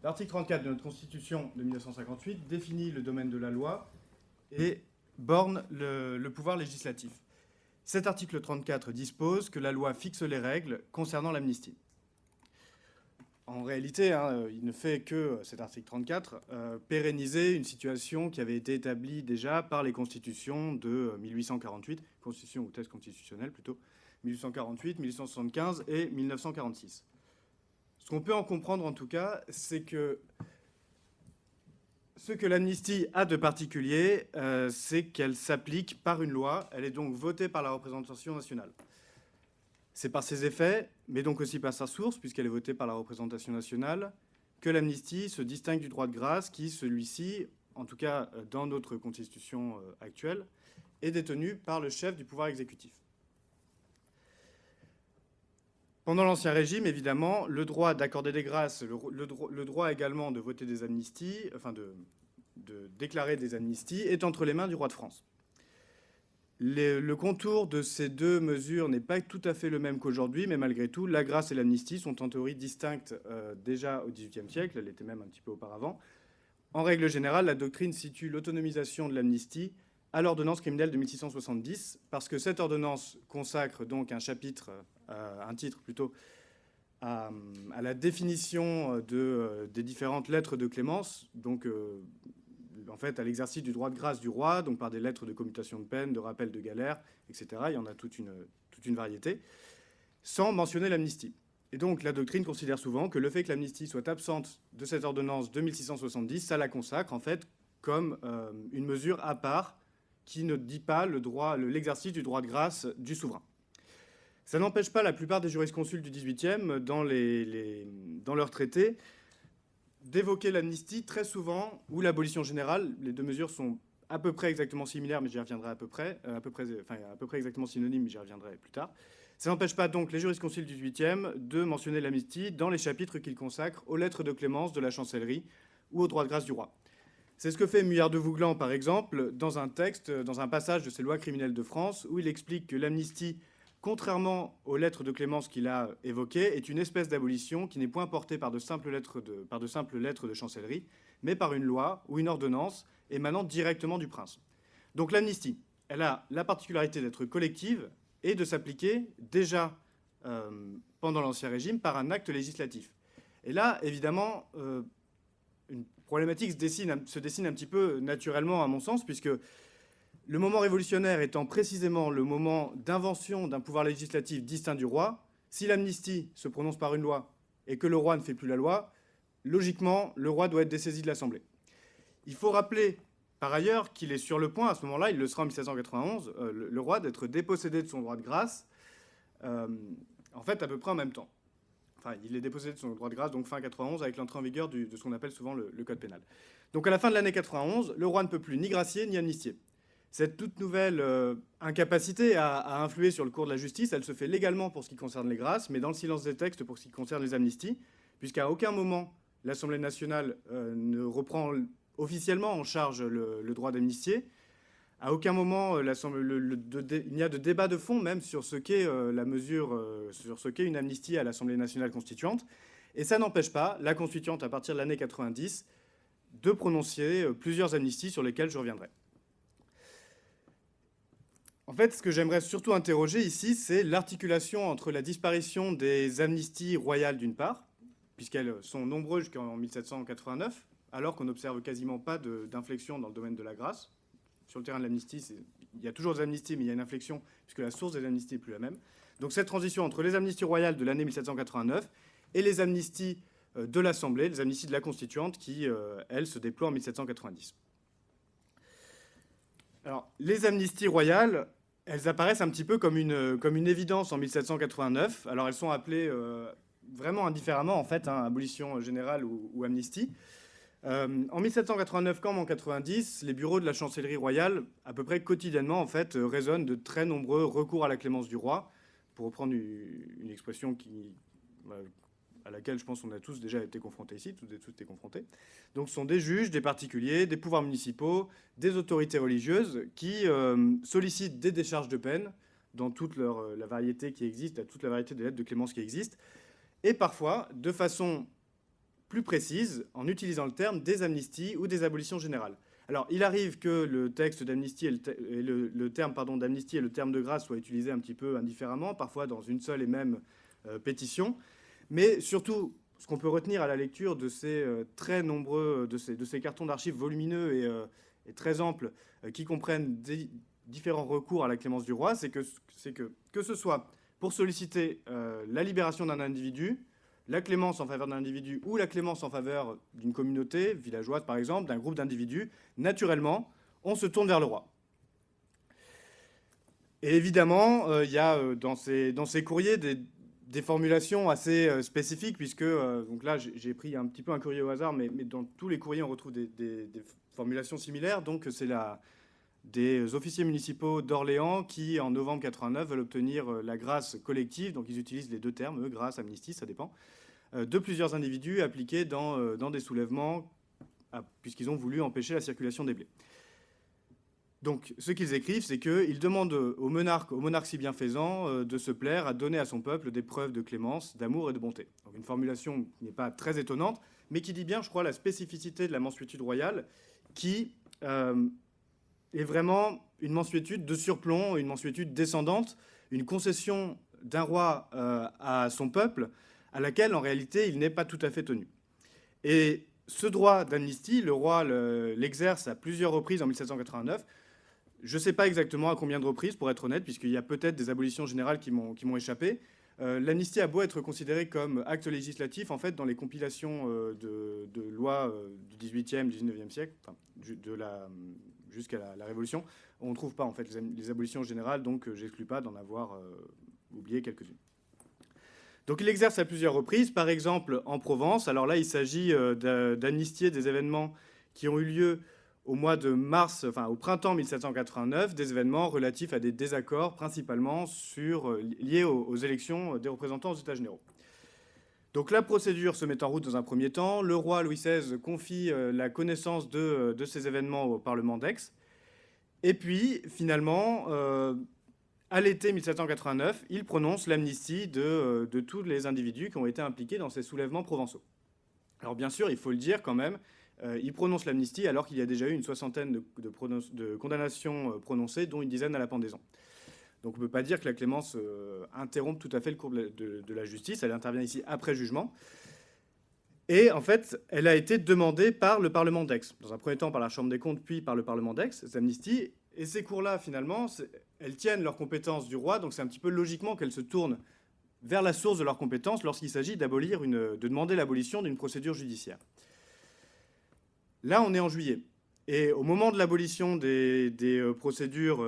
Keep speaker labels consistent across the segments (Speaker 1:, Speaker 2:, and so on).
Speaker 1: L'article 34 de notre Constitution de 1958 définit le domaine de la loi et borne le pouvoir législatif. Cet article 34 dispose que la loi fixe les règles concernant l'amnistie. En réalité, il ne fait que, cet article 34, pérenniser une situation qui avait été établie déjà par les constitutions de 1848, constitution ou thèse constitutionnelle plutôt, 1848, 1875 et 1946. Ce qu'on peut en comprendre en tout cas, c'est que ce que l'amnistie a de particulier, c'est qu'elle s'applique par une loi, elle est donc votée par la représentation nationale. C'est par ses effets, mais donc aussi par sa source, puisqu'elle est votée par la représentation nationale, que l'amnistie se distingue du droit de grâce qui, celui-ci, en tout cas dans notre constitution actuelle, est détenu par le chef du pouvoir exécutif. Pendant l'Ancien Régime, évidemment, le droit d'accorder des grâces, le droit également de voter des amnisties, enfin de déclarer des amnisties, est entre les mains du roi de France. Le contour de ces deux mesures n'est pas tout à fait le même qu'aujourd'hui, mais malgré tout, la grâce et l'amnistie sont en théorie distinctes déjà au XVIIIe siècle, elles l'étaient même un petit peu auparavant. En règle générale, la doctrine situe l'autonomisation de l'amnistie à l'ordonnance criminelle de 1670, parce que cette ordonnance consacre donc un chapitre, un titre plutôt, à la définition des différentes lettres de clémence, donc en fait à l'exercice du droit de grâce du roi, donc par des lettres de commutation de peine, de rappel de galère, etc. Il y en a toute une variété, sans mentionner l'amnistie. Et donc la doctrine considère souvent que le fait que l'amnistie soit absente de cette ordonnance de 1670, ça la consacre en fait comme une mesure à part qui ne dit pas l'exercice du droit de grâce du souverain. Ça n'empêche pas la plupart des jurisconsultes du XVIIIe, dans leurs traités, d'évoquer l'amnistie très souvent, ou l'abolition générale. Les deux mesures sont à peu près exactement similaires, mais j'y reviendrai à peu près exactement synonymes, mais j'y reviendrai plus tard. Ça n'empêche pas donc les jurisconsultes du XVIIIe de mentionner l'amnistie dans les chapitres qu'ils consacrent aux lettres de clémence de la chancellerie ou au droit de grâce du roi. C'est ce que fait Muillard de Vouglan, par exemple, dans un texte, dans un passage de ses lois criminelles de France, où il explique que l'amnistie, contrairement aux lettres de clémence qu'il a évoquées, est une espèce d'abolition qui n'est point portée par de simples lettres de chancellerie, mais par une loi ou une ordonnance émanant directement du prince. Donc l'amnistie, elle a la particularité d'être collective et de s'appliquer déjà pendant l'Ancien Régime par un acte législatif. Et là, évidemment, une problématique se dessine un petit peu naturellement, à mon sens, puisque le moment révolutionnaire étant précisément le moment d'invention d'un pouvoir législatif distinct du roi, si l'amnistie se prononce par une loi et que le roi ne fait plus la loi, logiquement, le roi doit être dessaisi de l'Assemblée. Il faut rappeler, par ailleurs, qu'il est sur le point, à ce moment-là, il le sera en 1791, le roi, d'être dépossédé de son droit de grâce, en fait, à peu près en même temps. Enfin, il est dépossédé de son droit de grâce, donc fin 91, avec l'entrée en vigueur de ce qu'on appelle souvent le code pénal. Donc à la fin de l'année 91, le roi ne peut plus ni gracier ni amnistier. Cette toute nouvelle incapacité à influer sur le cours de la justice, elle se fait légalement pour ce qui concerne les grâces, mais dans le silence des textes pour ce qui concerne les amnisties, puisqu'à aucun moment l'Assemblée nationale ne reprend officiellement en charge le droit d'amnistier. À aucun moment, il n'y a de débat de fond même sur ce qu'est la mesure, sur ce qu'est une amnistie à l'Assemblée nationale constituante. Et ça n'empêche pas la constituante, à partir de l'année 90, de prononcer plusieurs amnisties sur lesquelles je reviendrai. En fait, ce que j'aimerais surtout interroger ici, c'est l'articulation entre la disparition des amnisties royales d'une part, puisqu'elles sont nombreuses jusqu'en 1789, alors qu'on n'observe quasiment pas d'inflexion dans le domaine de la grâce. Sur le terrain de l'amnistie, il y a toujours des amnisties, mais il y a une inflexion, puisque la source des amnisties n'est plus la même. Donc cette transition entre les amnisties royales de l'année 1789 et les amnisties de l'Assemblée, les amnisties de la Constituante, qui, elles, se déploient en 1790. Alors, les amnisties royales, elles apparaissent un petit peu comme une évidence en 1789. Alors, elles sont appelées vraiment indifféremment, en fait, abolition générale ou amnistie. En 1789 comme en 90, les bureaux de la chancellerie royale, à peu près quotidiennement, en fait, résonnent de très nombreux recours à la clémence du roi, pour reprendre une expression à laquelle je pense qu'on a tous déjà été confrontés ici, toutes et tous été confrontés. Donc ce sont des juges, des particuliers, des pouvoirs municipaux, des autorités religieuses qui sollicitent des décharges de peine dans toute la variété qui existe, toute la variété des lettres de clémence qui existent, et parfois, de façon plus précise en utilisant le terme des amnisties ou des abolitions générales. Alors, il arrive que le texte d'amnistie et le terme d'amnistie et le terme de grâce soient utilisés un petit peu indifféremment, parfois dans une seule et même pétition. Mais surtout, ce qu'on peut retenir à la lecture de ces très nombreux, de ces cartons d'archives volumineux et très amples, qui comprennent différents recours à la clémence du roi, c'est que ce soit pour solliciter la libération d'un individu, la clémence en faveur d'un individu ou la clémence en faveur d'une communauté villageoise, par exemple, d'un groupe d'individus, naturellement, on se tourne vers le roi. Et évidemment, il y a dans ces courriers des formulations assez spécifiques, puisque, donc là, j'ai pris un petit peu un courrier au hasard, mais dans tous les courriers, on retrouve des formulations similaires. Donc, c'est des officiers municipaux d'Orléans qui, en novembre 89, veulent obtenir la grâce collective. Donc, ils utilisent les deux termes, grâce, amnistie, ça dépend, de plusieurs individus appliqués dans des soulèvements, puisqu'ils ont voulu empêcher la circulation des blés. Donc, ce qu'ils écrivent, c'est qu'ils demandent au monarque si bienfaisant, de se plaire à donner à son peuple des preuves de clémence, d'amour et de bonté. Donc, une formulation qui n'est pas très étonnante, mais qui dit bien, je crois, la spécificité de la mansuétude royale, qui est vraiment une mansuétude de surplomb, une mansuétude descendante, une concession d'un roi à son peuple, à laquelle, en réalité, il n'est pas tout à fait tenu. Et ce droit d'amnistie, le roi l'exerce à plusieurs reprises en 1789. Je ne sais pas exactement à combien de reprises, pour être honnête, puisqu'il y a peut-être des abolitions générales qui m'ont échappé. L'amnistie a beau être considérée comme acte législatif, en fait, dans les compilations de lois du XVIIIe, XIXe siècle, enfin, jusqu'à la Révolution, on ne trouve pas en fait les abolitions générales, donc j'exclus pas d'en avoir oublié quelques-unes. Donc il exerce à plusieurs reprises, par exemple en Provence. Alors là, il s'agit d'amnistier des événements qui ont eu lieu au mois de mars, enfin au printemps 1789, des événements relatifs à des désaccords, principalement liés aux élections des représentants aux États généraux. Donc la procédure se met en route dans un premier temps. Le roi Louis XVI confie la connaissance de ces événements au Parlement d'Aix. Et puis, finalement, à l'été 1789, il prononce l'amnistie de tous les individus qui ont été impliqués dans ces soulèvements provençaux. Alors bien sûr, il faut le dire quand même, il prononce l'amnistie alors qu'il y a déjà eu une soixantaine de condamnations prononcées, dont une dizaine à la pendaison. Donc on ne peut pas dire que la clémence interrompe tout à fait le cours de la justice. Elle intervient ici après jugement. Et en fait, elle a été demandée par le Parlement d'Aix. Dans un premier temps par la Chambre des comptes, puis par le Parlement d'Aix, ces amnisties. Et ces cours-là, finalement, elles tiennent leurs compétences du roi. Donc c'est un petit peu logiquement qu'elles se tournent vers la source de leurs compétences lorsqu'il s'agit de demander l'abolition d'une procédure judiciaire. Là, on est en juillet. Et au moment de l'abolition des procédures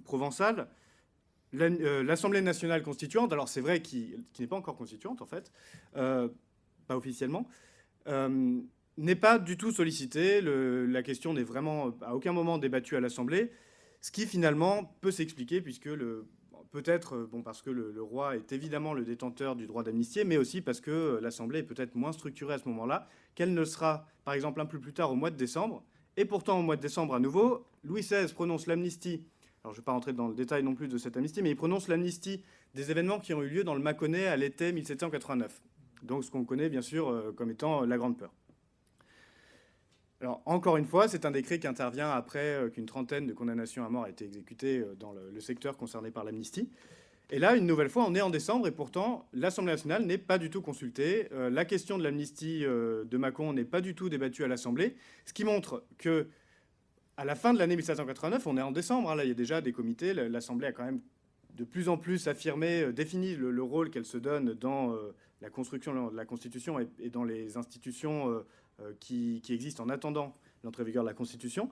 Speaker 1: provençales, l'Assemblée nationale constituante, alors c'est vrai qui n'est pas encore constituante en fait, pas officiellement, n'est pas du tout sollicitée. La question n'est vraiment à aucun moment débattue à l'Assemblée, ce qui finalement peut s'expliquer puisque peut-être parce que le roi est évidemment le détenteur du droit d'amnistier, mais aussi parce que l'Assemblée est peut-être moins structurée à ce moment-là qu'elle ne sera, par exemple, un peu plus tard au mois de décembre. Et pourtant, au mois de décembre, à nouveau, Louis XVI prononce l'amnistie. Alors, je ne vais pas rentrer dans le détail non plus de cette amnistie, mais il prononce l'amnistie des événements qui ont eu lieu dans le Mâconnais à l'été 1789. Donc, ce qu'on connaît, bien sûr, comme étant la Grande Peur. Alors, encore une fois, c'est un décret qui intervient après qu'une trentaine de condamnations à mort a été exécutées dans le secteur concerné par l'amnistie. Et là, une nouvelle fois, on est en décembre et pourtant, l'Assemblée nationale n'est pas du tout consultée. La question de l'amnistie de Mâcon n'est pas du tout débattue à l'Assemblée, ce qui montre que à la fin de l'année 1789, on est en décembre, là, il y a déjà des comités. L'Assemblée a quand même de plus en plus affirmé, défini le rôle qu'elle se donne dans la construction de la Constitution et dans les institutions qui existent en attendant l'entrée en vigueur de la Constitution.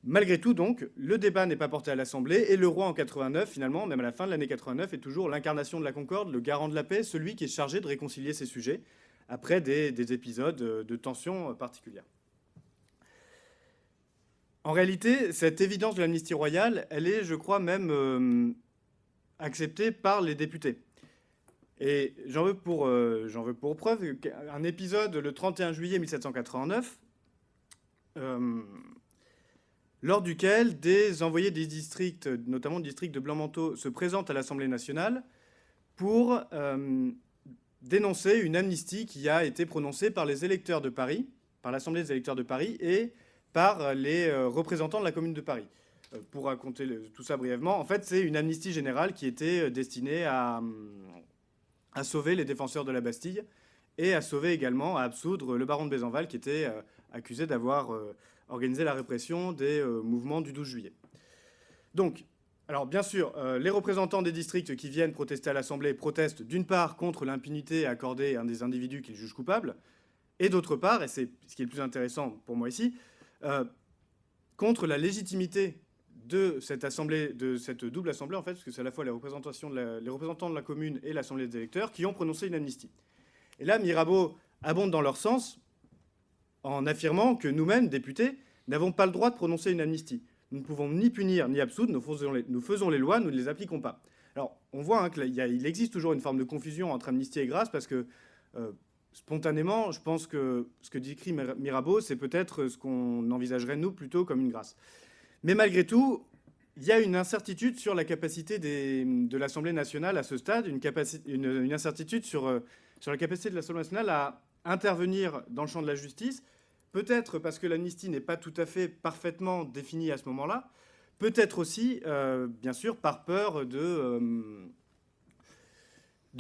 Speaker 1: Malgré tout, donc, le débat n'est pas porté à l'Assemblée et le roi en 89, finalement, même à la fin de l'année 89, est toujours l'incarnation de la concorde, le garant de la paix, celui qui est chargé de réconcilier ces sujets après des épisodes de tension particulières. En réalité, cette évidence de l'amnistie royale, elle est, je crois, même acceptée par les députés. Et j'en veux pour preuve un épisode le 31 juillet 1789, lors duquel des envoyés des districts, notamment le district de Blanc-Manteau, se présentent à l'Assemblée nationale pour dénoncer une amnistie qui a été prononcée par les électeurs de Paris, par l'Assemblée des électeurs de Paris et par les représentants de la Commune de Paris. Pour raconter tout ça brièvement, en fait, c'est une amnistie générale qui était destinée à sauver les défenseurs de la Bastille et à sauver également, à absoudre le baron de Bézenval qui était accusé d'avoir organisé la répression des mouvements du 12 juillet. Donc, alors bien sûr, les représentants des districts qui viennent protester à l'Assemblée protestent d'une part contre l'impunité accordée à un des individus qu'ils jugent coupables, et d'autre part, et c'est ce qui est le plus intéressant pour moi ici, contre la légitimité de cette assemblée, de cette double assemblée, en fait, parce que c'est à la fois les représentants de la commune et l'Assemblée des électeurs qui ont prononcé une amnistie. Et là, Mirabeau abonde dans leur sens en affirmant que nous-mêmes, députés, n'avons pas le droit de prononcer une amnistie. Nous ne pouvons ni punir ni absoudre, nous faisons les lois, nous ne les appliquons pas. Alors, on voit qu'il existe toujours une forme de confusion entre amnistie et grâce, parce que spontanément, je pense que ce que décrit Mirabeau, c'est peut-être ce qu'on envisagerait, nous, plutôt comme une grâce. Mais malgré tout, il y a une incertitude sur la capacité de l'Assemblée nationale à ce stade, une incertitude sur la capacité de l'Assemblée nationale à intervenir dans le champ de la justice, peut-être parce que l'amnistie n'est pas tout à fait parfaitement définie à ce moment-là, peut-être aussi, bien sûr, par peur de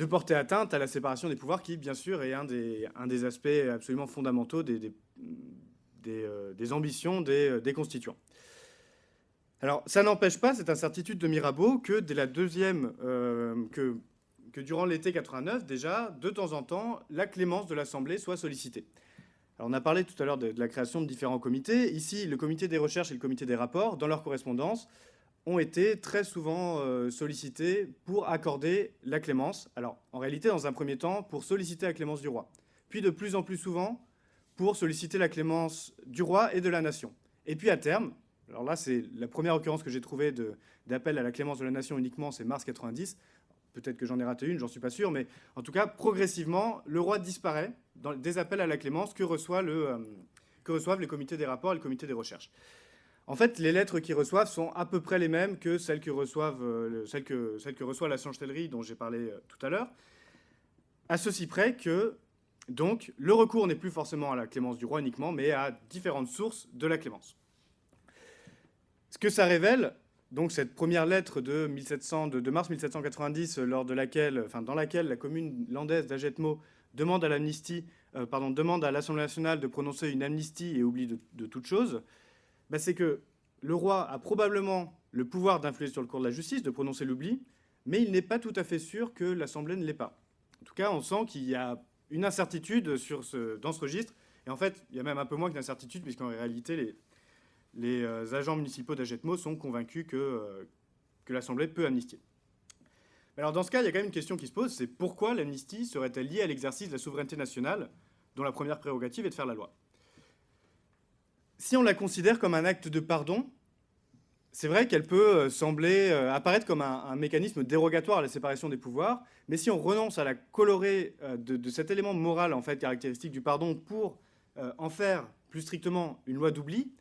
Speaker 1: porter atteinte à la séparation des pouvoirs qui, bien sûr, est un des aspects absolument fondamentaux des ambitions des constituants. Alors, ça n'empêche pas cette incertitude de Mirabeau que dès la deuxième, que durant l'été 89, déjà, de temps en temps, la clémence de l'Assemblée soit sollicitée. Alors, on a parlé tout à l'heure de la création de différents comités. Ici, le comité des recherches et le comité des rapports, dans leur correspondance, ont été très souvent sollicités pour accorder la clémence. Alors, en réalité, dans un premier temps, pour solliciter la clémence du roi. Puis, de plus en plus souvent, pour solliciter la clémence du roi et de la nation. Et puis, à terme, alors là, c'est la première occurrence que j'ai trouvée d'appel à la clémence de la nation uniquement, c'est mars 90. Peut-être que j'en ai raté une, j'en suis pas sûr, mais en tout cas, progressivement, le roi disparaît des appels à la clémence que reçoivent les comités des rapports et le comité des recherches. En fait, les lettres qu'ils reçoivent sont à peu près les mêmes que celles que reçoit la chancellerie dont j'ai parlé tout à l'heure, à ceci près que, donc, le recours n'est plus forcément à la clémence du roi uniquement, mais à différentes sources de la clémence. Ce que ça révèle, donc cette première lettre de mars 1790, dans laquelle la commune landaise d'Agetmo demande à l'Assemblée nationale de prononcer une amnistie et oublie de toute chose, c'est que le roi a probablement le pouvoir d'influer sur le cours de la justice, de prononcer l'oubli, mais il n'est pas tout à fait sûr que l'Assemblée ne l'est pas. En tout cas, on sent qu'il y a une incertitude dans ce registre, et en fait, il y a même un peu moins qu'une incertitude, puisqu'en réalité, les agents municipaux d'Agetmo sont convaincus que l'Assemblée peut amnistier. Alors dans ce cas, il y a quand même une question qui se pose, c'est pourquoi l'amnistie serait-elle liée à l'exercice de la souveraineté nationale, dont la première prérogative est de faire la loi? Si on la considère comme un acte de pardon, c'est vrai qu'elle peut sembler apparaître comme un mécanisme dérogatoire à la séparation des pouvoirs, mais si on renonce à la colorer de cet élément moral en fait caractéristique du pardon pour en faire plus strictement une loi d'oubli,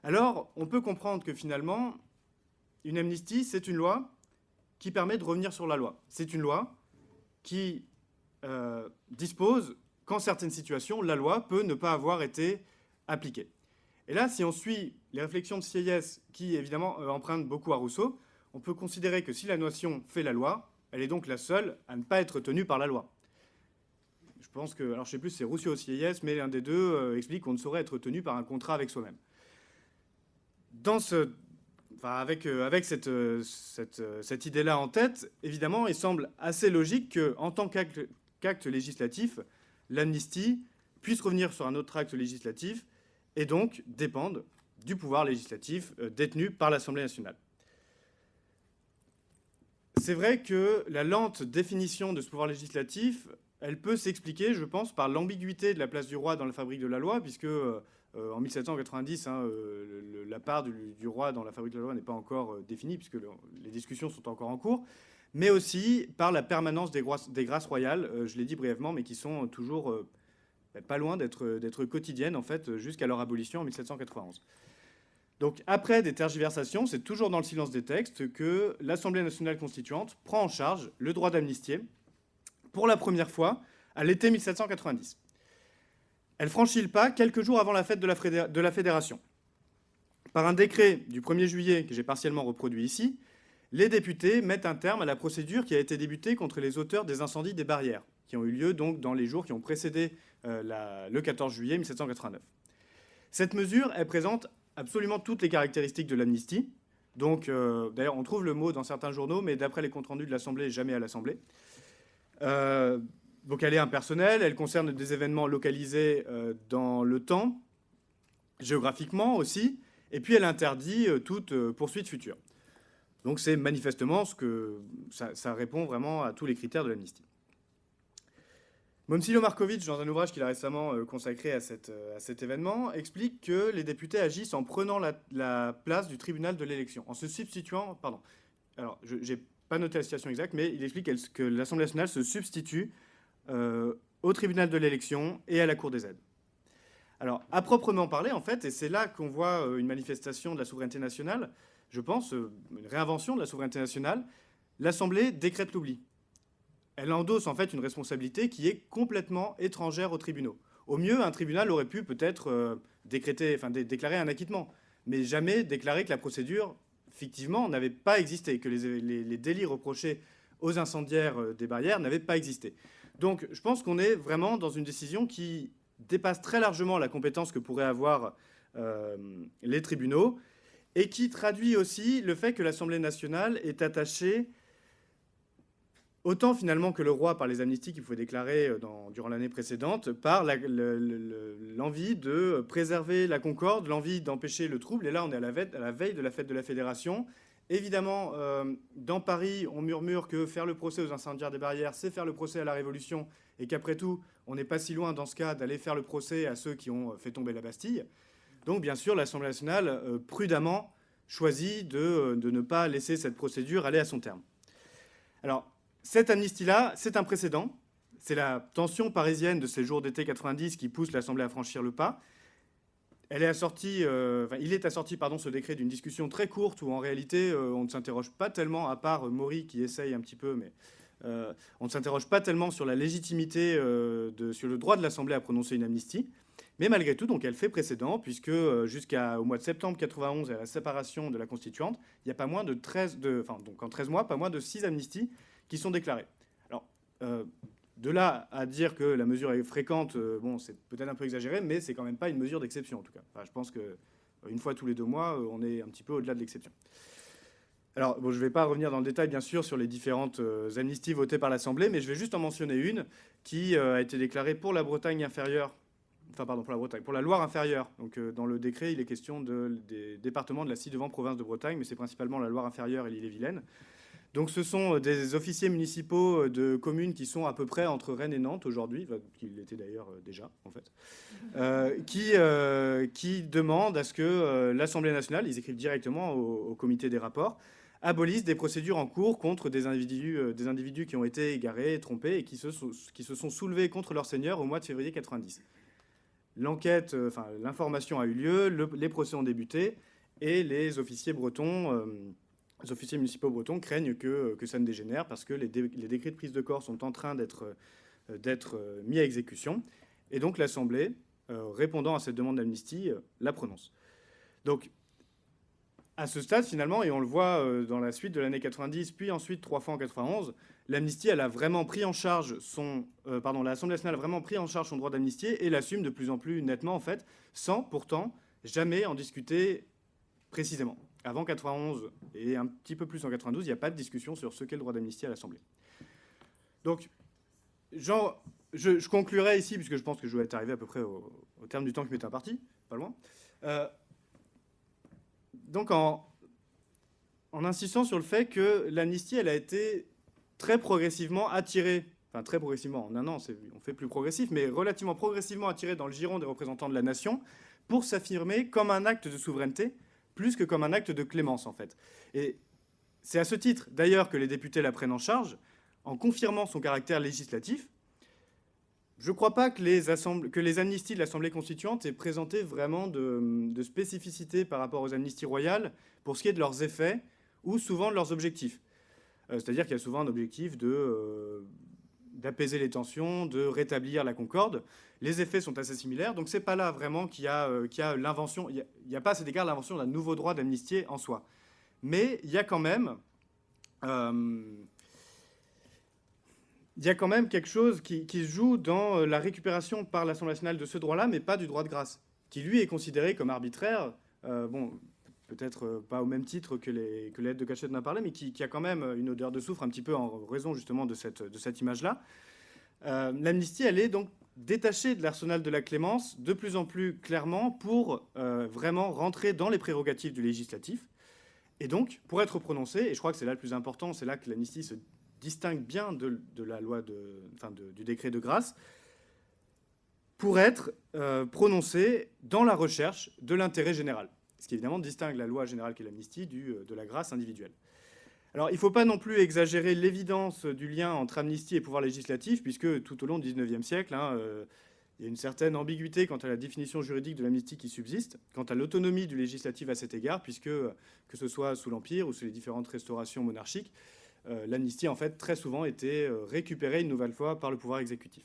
Speaker 1: alors on peut comprendre que finalement, une amnistie, c'est une loi qui permet de revenir sur la loi. C'est une loi qui dispose qu'en certaines situations, la loi peut ne pas avoir été appliquée. Et là, si on suit les réflexions de Sieyès, qui évidemment empruntent beaucoup à Rousseau, on peut considérer que si la nation fait la loi, elle est donc la seule à ne pas être tenue par la loi. Je pense que, alors je ne sais plus si c'est Rousseau ou Sieyès, mais l'un des deux explique qu'on ne saurait être tenu par un contrat avec soi-même. Avec cette idée-là en tête, évidemment, il semble assez logique qu'en tant qu'acte législatif, l'amnistie puisse revenir sur un autre acte législatif et donc dépendre du pouvoir législatif détenu par l'Assemblée nationale. C'est vrai que la lente définition de ce pouvoir législatif, elle peut s'expliquer, je pense, par l'ambiguïté de la place du roi dans la fabrique de la loi, puisque en 1790, la part du roi dans la fabrique de la loi n'est pas encore définie, puisque les discussions sont encore en cours, mais aussi par la permanence des grâces royales, je l'ai dit brièvement, mais qui sont toujours pas loin d'être quotidiennes, en fait, jusqu'à leur abolition en 1791. Donc, après des tergiversations, c'est toujours dans le silence des textes que l'Assemblée nationale constituante prend en charge le droit d'amnistier, pour la première fois, à l'été 1790. Elle franchit le pas quelques jours avant la fête de la Fédération. Par un décret du 1er juillet, que j'ai partiellement reproduit ici, les députés mettent un terme à la procédure qui a été débutée contre les auteurs des incendies des barrières, qui ont eu lieu donc dans les jours qui ont précédé le 14 juillet 1789. Cette mesure, elle présente absolument toutes les caractéristiques de l'amnistie. Donc, d'ailleurs, on trouve le mot dans certains journaux, mais d'après les comptes rendus de l'Assemblée, jamais à l'Assemblée. Donc, elle est impersonnelle, elle concerne des événements localisés dans le temps, géographiquement aussi, et puis elle interdit toute poursuite future. Donc, c'est manifestement ce que ça répond vraiment à tous les critères de l'amnistie. Momcilo Markovic, dans un ouvrage qu'il a récemment consacré à cet événement, explique que les députés agissent en prenant la place du tribunal de l'élection, en se substituant... Pardon. Alors, je n'ai pas noté la citation exacte, mais il explique que l'Assemblée nationale se substitue au tribunal de l'élection et à la Cour des aides. Alors, à proprement parler, en fait, et c'est là qu'on voit une manifestation de la souveraineté nationale, je pense, une réinvention de la souveraineté nationale, l'Assemblée décrète l'oubli. Elle endosse en fait une responsabilité qui est complètement étrangère aux tribunaux. Au mieux, un tribunal aurait pu peut-être déclarer un acquittement, mais jamais déclarer que la procédure, fictivement, n'avait pas existé, que les délits reprochés aux incendiaires des barrières n'avaient pas existé. Donc je pense qu'on est vraiment dans une décision qui dépasse très largement la compétence que pourraient avoir les tribunaux et qui traduit aussi le fait que l'Assemblée nationale est attachée autant finalement que le roi par les amnisties qu'il pouvait déclarer durant l'année précédente, par l'envie de préserver la concorde, l'envie d'empêcher le trouble. Et là, on est à la veille de la fête de la Fédération. Évidemment, dans Paris, on murmure que faire le procès aux incendiaires des barrières, c'est faire le procès à la Révolution, et qu'après tout, on n'est pas si loin dans ce cas d'aller faire le procès à ceux qui ont fait tomber la Bastille. Donc, bien sûr, l'Assemblée nationale, prudemment, choisit de ne pas laisser cette procédure aller à son terme. Alors, cette amnistie-là, c'est un précédent. C'est la tension parisienne de ces jours d'été 90 qui pousse l'Assemblée à franchir le pas. Il est assorti ce décret d'une discussion très courte où en réalité on ne s'interroge pas tellement, à part Maury qui essaye un petit peu, mais on ne s'interroge pas tellement sur la légitimité, sur le droit de l'Assemblée à prononcer une amnistie. Mais malgré tout, donc elle fait précédent, puisque jusqu'au mois de septembre 91 et à la séparation de la Constituante, il y a pas moins de donc en 13 mois, pas moins de 6 amnisties qui sont déclarées. Alors, de là à dire que la mesure est fréquente, bon, c'est peut-être un peu exagéré, mais c'est quand même pas une mesure d'exception, en tout cas. Enfin, je pense qu'une fois tous les 2 mois, on est un petit peu au-delà de l'exception. Alors, bon, je ne vais pas revenir dans le détail, bien sûr, sur les différentes amnisties votées par l'Assemblée, mais je vais juste en mentionner une qui a été déclarée pour la Bretagne inférieure, pour la Loire inférieure. Donc, dans le décret, il est question des départements de la ci-devant province de Bretagne, mais c'est principalement la Loire inférieure et l'Ille-et-Vilaine. Donc ce sont des officiers municipaux de communes qui sont à peu près entre Rennes et Nantes aujourd'hui, qui l'étaient d'ailleurs déjà en fait, qui demandent à ce que l'Assemblée nationale, ils écrivent directement au comité des rapports, abolisse des procédures en cours contre des individus qui ont été égarés, trompés et qui se sont soulevés contre leur seigneur au mois de février 90. L'information a eu lieu, les procès ont débuté et les officiers bretons... Les officiers municipaux bretons craignent que ça ne dégénère parce que les décrets de prise de corps sont en train d'être mis à exécution. Et donc l'Assemblée, répondant à cette demande d'amnistie, la prononce. Donc, à ce stade, finalement, et on le voit dans la suite de l'année 90, puis ensuite 3 fois en 91, l'amnistie, elle a vraiment pris en charge l'Assemblée nationale a vraiment pris en charge son droit d'amnistier et l'assume de plus en plus nettement, en fait, sans pourtant jamais en discuter précisément. Avant 91 et un petit peu plus en 92, il n'y a pas de discussion sur ce qu'est le droit d'amnistie à l'Assemblée. Donc, je conclurai ici, puisque je pense que je dois être arrivé à peu près au terme du temps qui m'est imparti, pas loin. Donc, en insistant sur le fait que l'amnistie, elle a été très progressivement attirée, enfin très progressivement, en un an, on fait plus progressif, mais relativement progressivement attirée dans le giron des représentants de la nation pour s'affirmer comme un acte de souveraineté, plus que comme un acte de clémence, en fait. Et c'est à ce titre, d'ailleurs, que les députés la prennent en charge, en confirmant son caractère législatif. Je ne crois pas que les amnisties de l'Assemblée constituante aient présenté vraiment de spécificité par rapport aux amnisties royales pour ce qui est de leurs effets ou souvent de leurs objectifs. C'est-à-dire qu'il y a souvent un objectif d'apaiser les tensions, de rétablir la concorde. Les effets sont assez similaires, donc c'est pas là vraiment qu'il y a l'invention, il n'y a pas à cet égard l'invention d'un nouveau droit d'amnistier en soi. Mais il y a quand même quelque chose qui se joue dans la récupération par l'Assemblée nationale de ce droit-là, mais pas du droit de grâce, qui lui est considéré comme arbitraire, bon, peut-être pas au même titre que l'aide de cachette dont on a parlé, mais qui a quand même une odeur de soufre un petit peu en raison justement de cette image-là. L'amnistie, elle est donc détachée de l'arsenal de la clémence de plus en plus clairement pour vraiment rentrer dans les prérogatives du législatif. Et donc, pour être prononcée, et je crois que c'est là le plus important, c'est là que l'amnistie se distingue bien de la loi du décret de grâce, pour être prononcée dans la recherche de l'intérêt général. Ce qui évidemment distingue la loi générale qui est l'amnistie de la grâce individuelle. Alors, il ne faut pas non plus exagérer l'évidence du lien entre amnistie et pouvoir législatif, puisque tout au long du XIXe siècle, il y a une certaine ambiguïté quant à la définition juridique de l'amnistie qui subsiste, quant à l'autonomie du législatif à cet égard, puisque, que ce soit sous l'Empire ou sous les différentes restaurations monarchiques, l'amnistie, en fait, très souvent était récupérée une nouvelle fois par le pouvoir exécutif.